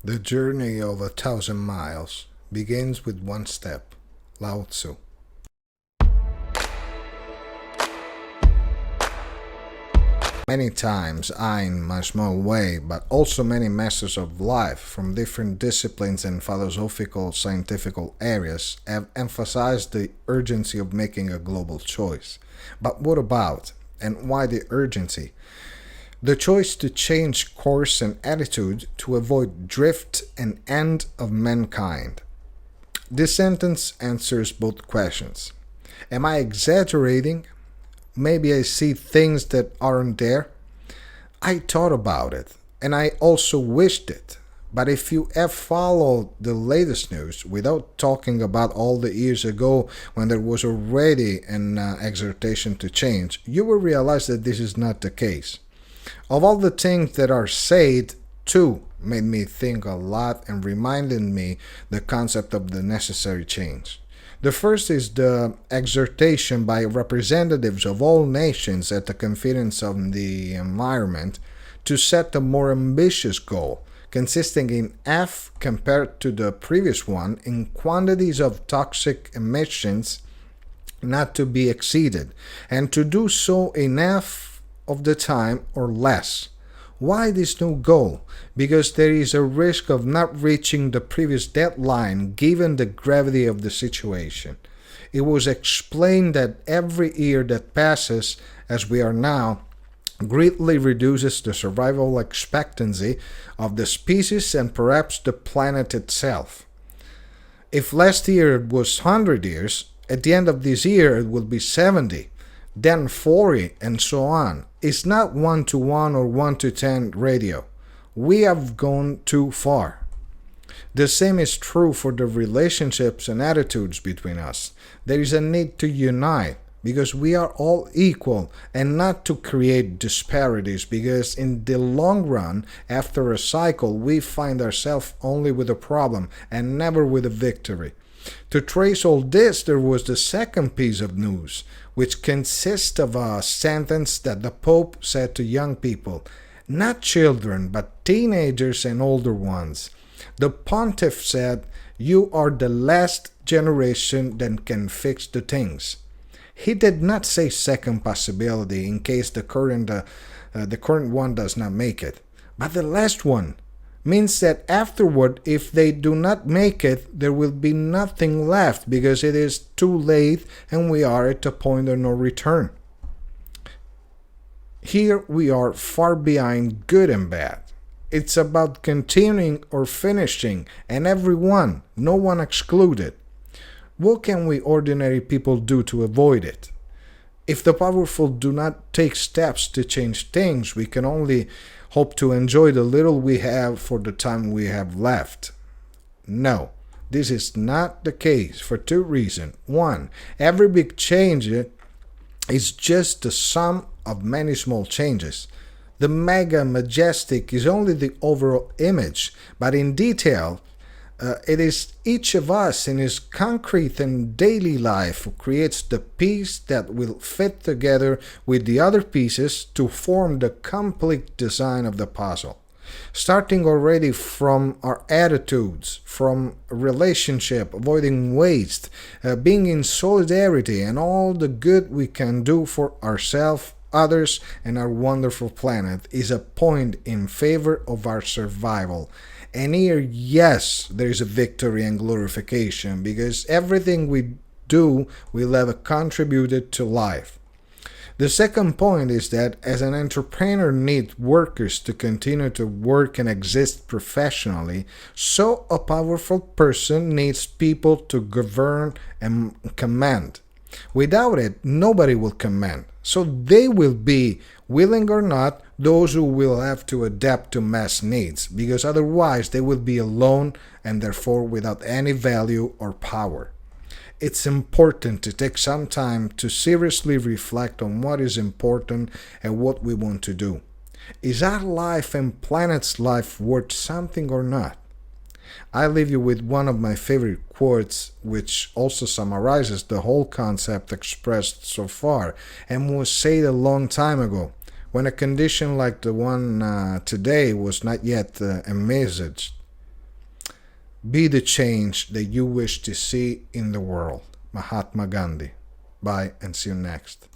The journey of 1,000 miles begins with one step. Lao Tzu. Many times I, in my small way, but also many masters of life from different disciplines and philosophical, scientific areas have emphasized the urgency of making a global choice. But what about, and why the urgency? The choice to change course and attitude to avoid drift and end of mankind. This sentence answers both questions. Am I exaggerating? Maybe I see things that aren't there. I thought about it, and I also wished it. But if you have followed the latest news without talking about all the years ago when there was already an exhortation to change, you will realize that this is not the case. Of all the things that are said, two made me think a lot and reminded me the concept of the necessary change. The first is the exhortation by representatives of all nations at the Conference on the Environment to set a more ambitious goal, consisting in half compared to the previous one in quantities of toxic emissions not to be exceeded, and to do so in half of the time or less. Why this new goal? Because there is a risk of not reaching the previous deadline given the gravity of the situation. It was explained that every year that passes, as we are now, greatly reduces the survival expectancy of the species and perhaps the planet itself. If last year it was 100 years, at the end of this year it will be 70. Then 40, and so on. It's not 1-to-1 or 1-to-10 ratio. We have gone too far. The same is true for the relationships and attitudes between us. There is a need to unite because we are all equal and not to create disparities because in the long run, after a cycle, we find ourselves only with a problem and never with a victory. To trace all this, there was the second piece of news, which consists of a sentence that the Pope said to young people, not children, but teenagers and older ones. The pontiff said, "You are the last generation that can fix the things." He did not say second possibility in case the current one does not make it, but the last one. Means that afterward, if they do not make it, there will be nothing left because it is too late and we are at a point of no return. Here we are far behind good and bad. It's about continuing or finishing, and everyone, no one excluded. What can we ordinary people do to avoid it? If the powerful do not take steps to change things, we can only hope to enjoy the little we have for the time we have left. No, this is not the case for two reasons. One, every big change is just the sum of many small changes. The mega majestic is only the overall image, but in detail, it is each of us in his concrete and daily life who creates the piece that will fit together with the other pieces to form the complete design of the puzzle. Starting already from our attitudes, from relationship, avoiding waste, being in solidarity, and all the good we can do for ourselves, others, and our wonderful planet is a point in favor of our survival. And here, yes, there is a victory and glorification because everything we do will have contributed to life. The second point is that as an entrepreneur needs workers to continue to work and exist professionally, so a powerful person needs people to govern and command. Without it, nobody will command. So they will be, willing or not, those who will have to adapt to mass needs, because otherwise they will be alone and therefore without any value or power. It's important to take some time to seriously reflect on what is important and what we want to do. Is our life and planet's life worth something or not? I leave you with one of my favorite quotes, which also summarizes the whole concept expressed so far, and was said a long time ago, when a condition like the one today was not yet envisaged. Be the change that you wish to see in the world. Mahatma Gandhi. Bye and see you next.